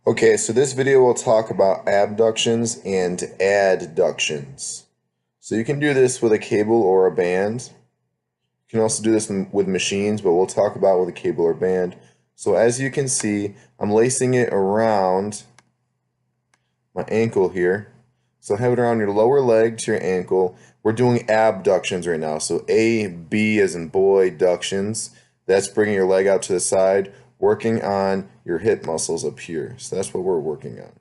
Okay, so this video will talk about abductions and adductions. So you can do this with a cable or a band. You can also do this with machines, but we'll talk about with a cable or band. So as you can see, I'm lacing it around my ankle here. So have it around your lower leg to your ankle. We're doing abductions right now. So A, B as in boy, ductions. That's bringing your leg out to the side, working on your hip muscles up here. So that's what we're working on.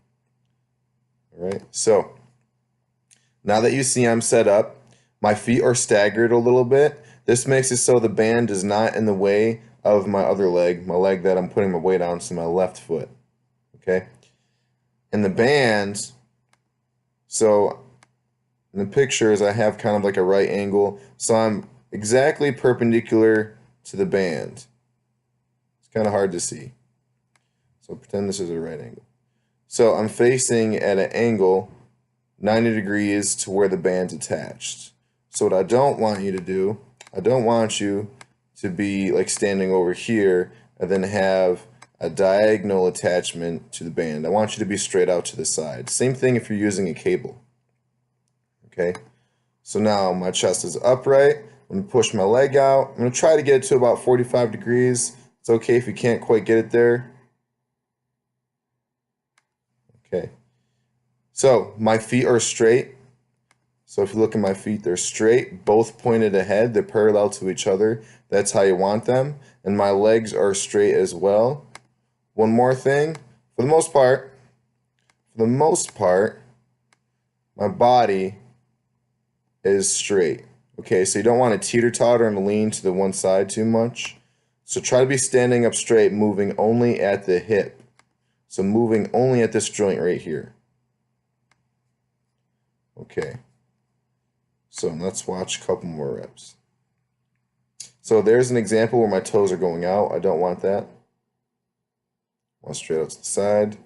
All right. So now that you see I'm set up, my feet are staggered a little bit. This makes it so the band is not in the way of my other leg, my leg that I'm putting my weight on, so my left foot. Okay. And the band, so in the pictures, I have kind of like a right angle, so I'm exactly perpendicular to the band. It's kind of hard to see. So pretend this is a right angle. So I'm facing at an angle 90 degrees to where the band's attached. So what I don't want you to do, I don't want you to be like standing over here and then have a diagonal attachment to the band. I want you to be straight out to the side. Same thing if you're using a cable. Okay, so now my chest is upright. I'm going to push my leg out. I'm going to try to get it to about 45 degrees. It's okay if you can't quite get it there. Okay, so my feet are straight. So if you look at my feet, they're straight, both pointed ahead. They're parallel to each other. That's how you want them. And my legs are straight as well. One more thing, for the most part, my body is straight. Okay, so you don't want to teeter-totter and lean to the one side too much. So try to be standing up straight, moving only at the hip. So moving only at this joint right here. Okay. So let's watch a couple more reps. So there's an example where my toes are going out. I don't want that. I want straight out to the side.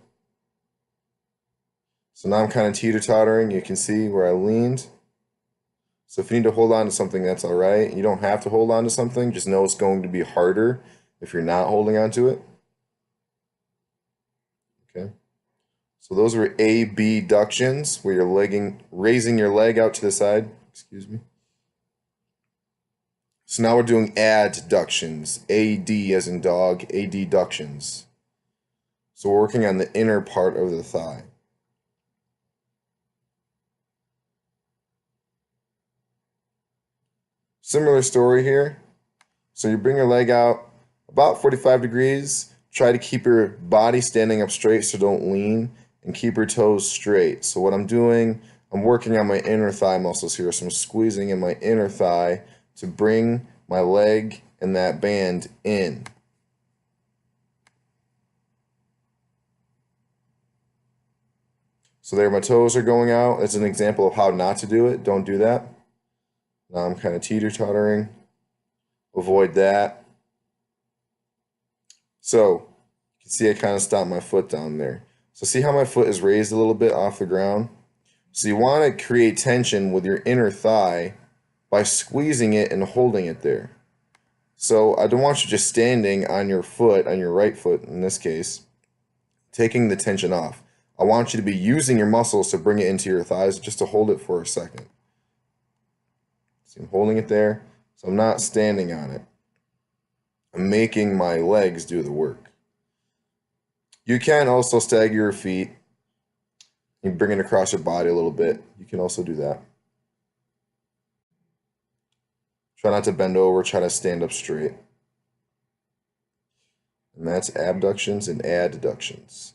So now I'm kind of teeter-tottering. You can see where I leaned. So if you need to hold on to something, that's all right. You don't have to hold on to something. Just know it's going to be harder if you're not holding on to it. Okay. So those were abductions, where you're raising your leg out to the side. Excuse me. So now we're doing adductions. AD as in dog, adductions. So we're working on the inner part of the thigh. Similar story here. So you bring your leg out about 45 degrees. Try to keep your body standing up straight, so don't lean, and keep your toes straight. So what I'm doing, I'm working on my inner thigh muscles here. So I'm squeezing in my inner thigh to bring my leg and that band in. So there my toes are going out. It's an example of how not to do it. Don't do that. Now I'm kind of teeter-tottering. Avoid that. So you can see I kind of stopped my foot down there. So see how my foot is raised a little bit off the ground? So you want to create tension with your inner thigh by squeezing it and holding it there. So I don't want you just standing on your foot, on your right foot in this case, taking the tension off. I want you to be using your muscles to bring it into your thighs just to hold it for a second. See, I'm holding it there, so I'm not standing on it. I'm making my legs do the work. You can also stagger your feet. You bring it across your body a little bit. You can also do that. Try not to bend over, try to stand up straight. And that's abductions and adductions.